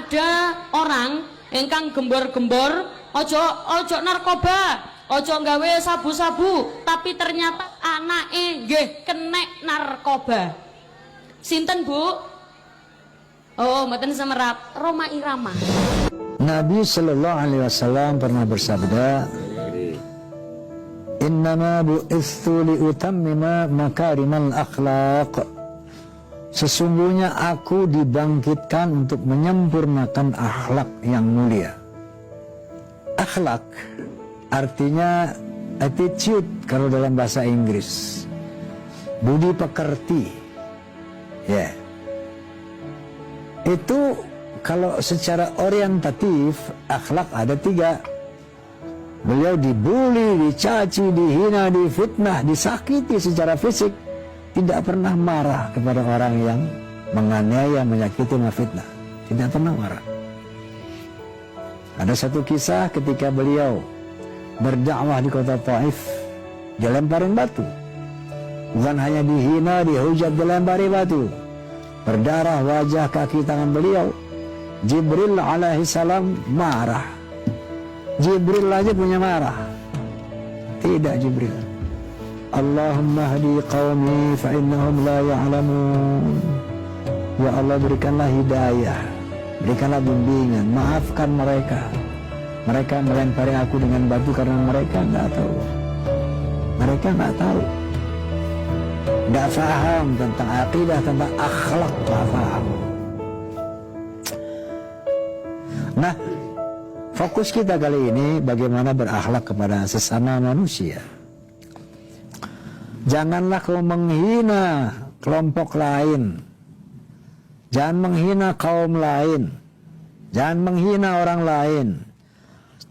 ada orang ingkang gembor-gembor ojo narkoba, ojo nggawe sabu-sabu, tapi ternyata anake nggih kenek narkoba. Sinten, Bu? Oh, mboten semerap, Roma Irama. Nabi Sallallahu Alaihi Wasallam pernah bersabda, Innama bu'ithu liutammima makarimal akhlaq. Sesungguhnya aku dibangkitkan untuk menyempurnakan akhlak yang mulia. Akhlak artinya attitude kalau dalam bahasa Inggris. Budi pekerti. Ya. Itu kalau secara orientatif akhlak ada 3. Beliau dibuli, dicaci, dihina, difitnah, disakiti secara fisik, tidak pernah marah kepada orang yang menganiaya, menyakiti, memfitnah. Tidak pernah marah. Ada satu kisah ketika beliau berdakwah di kota Taif, dilemparin batu. Bukan hanya dihina, dihujat, dilempari batu. Berdarah wajah, kaki, tangan beliau. Jibril alaihissalam marah. Jibril aja punya marah. Tidak Jibril. Allahumma hadi qaumi fa innahum la ya'lamun. Ya Allah, berikanlah hidayah, berikanlah bimbingan, maafkan mereka. Mereka melempari aku dengan batu karena mereka nggak tahu. Mereka nggak tahu, nggak paham tentang akidah, tentang akhlak, nggak paham. Nah, fokus kita kali ini bagaimana berakhlak kepada sesama manusia. Janganlah kau menghina kelompok lain. Jangan menghina kaum lain. Jangan menghina orang lain.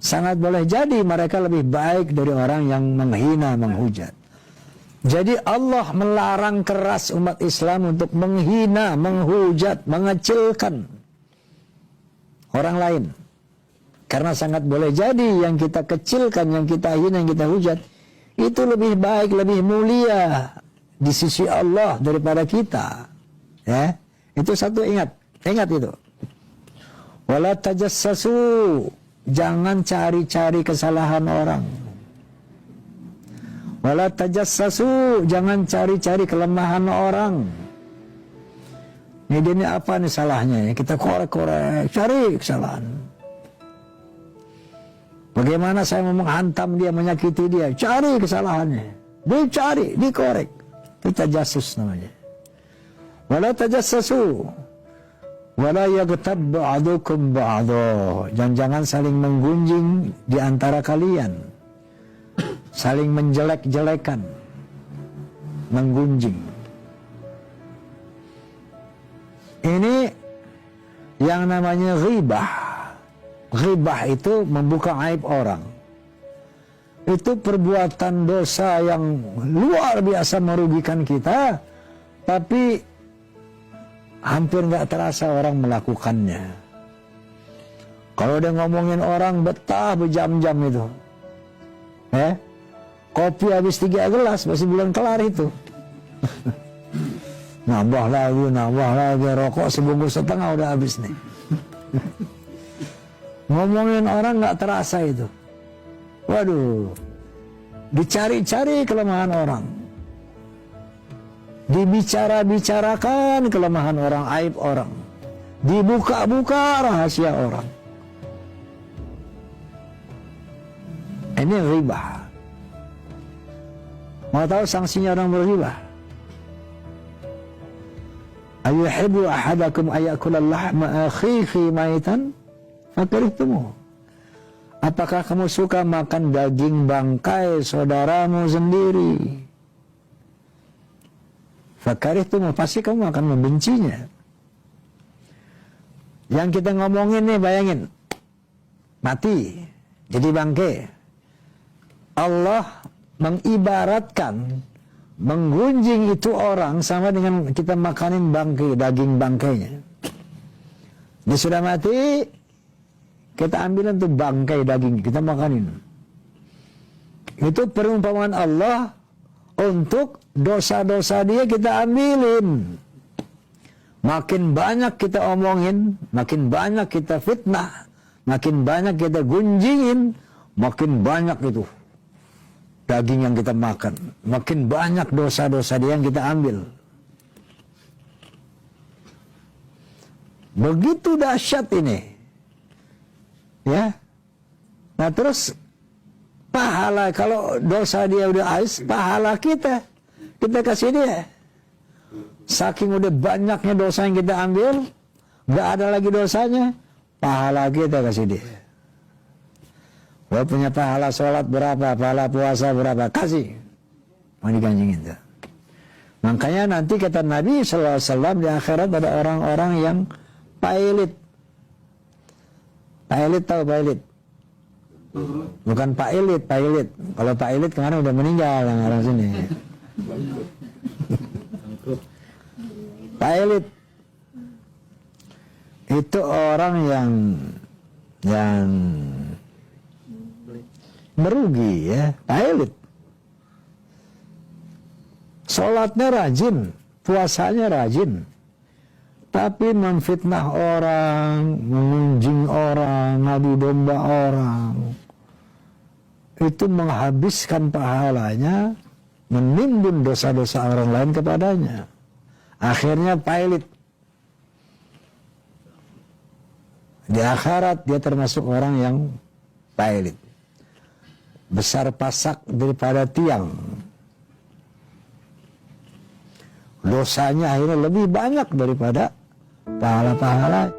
Sangat boleh jadi mereka lebih baik dari orang yang menghina, menghujat. Jadi Allah melarang keras umat Islam untuk menghina, menghujat, mengecilkan orang lain. Karena sangat boleh jadi yang kita kecilkan, yang kita hina, yang kita hujat, itu lebih baik, lebih mulia di sisi Allah daripada kita. Ya, itu satu, ingat itu. Wala tajassasu, jangan cari-cari kesalahan orang. Wala tajassasu, jangan cari-cari kelemahan orang. Ini apa nih salahnya? Kita korek-korek, cari kesalahan. Bagaimana saya mau menghantam dia, menyakiti dia, cari kesalahannya, dicari, dikorek. Itu tajasus namanya. Wala tajassasu wala yaghtab ba'dukum ba'dha. Jangan saling menggunjing di antara kalian, saling menjelek-jelekan, menggunjing. Ini yang namanya ghibah. Ghibah itu membuka aib orang. Itu perbuatan dosa yang luar biasa merugikan kita, tapi hampir nggak terasa orang melakukannya. Kalau udah ngomongin orang betah berjam-jam itu. Kopi habis 3 gelas masih belum kelar itu. Nambah lagi, rokok sebungkus setengah udah habis nih. Ngomongin orang nggak terasa itu. Waduh, dicari-cari kelemahan orang, dibicara-bicarakan kelemahan orang, aib orang, dibuka-buka rahasia orang. Ini ghibah. Mau tahu sanksinya orang berghibah? Ayuhibbu ahadakum ayakula lahma akhihi maitan fakarihtumuh. Apakah kamu suka makan daging bangkai saudaramu sendiri? Fakarihtumuh, pasti kamu akan membencinya. Yang kita ngomongin nih, bayangin, mati, jadi bangkai. Allah mengibaratkan menggunjing itu orang sama dengan kita makanin bangkai, daging bangkainya. Dia sudah mati, kita ambilin tuh bangkai daging, kita makanin. Itu perumpamaan Allah untuk dosa-dosa dia kita ambilin. Makin banyak kita omongin, makin banyak kita fitnah, makin banyak kita gunjingin, makin banyak itu daging yang kita makan, makin banyak dosa-dosa dia yang kita ambil. Begitu dahsyat ini. Ya. Nah terus pahala, kalau dosa dia udah habis, pahala kita kasih dia. Saking udah banyaknya dosa yang kita ambil, nggak ada lagi dosanya, pahala kita kasih dia. Gua punya pahala sholat berapa, pahala puasa berapa, kasih. Mau diganjingin tuh. Makanya nanti kata Nabi SAW, di akhirat ada orang-orang yang pailit. Pailit, tahu pailit? Bukan Pak Elit, pailit. Kalau Pak Elit kemarin udah meninggal yang orang sini. Pailit itu orang yang merugi, ya. Pailit. Sholatnya rajin, puasanya rajin, tapi memfitnah orang, mengunjing orang, ngadu domba orang, itu menghabiskan pahalanya, menimbun dosa-dosa orang lain kepadanya. Akhirnya pailit. Di akhirat dia termasuk orang yang pailit. Besar pasak daripada tiang. Dosanya akhirnya lebih banyak daripada pahala-pahala.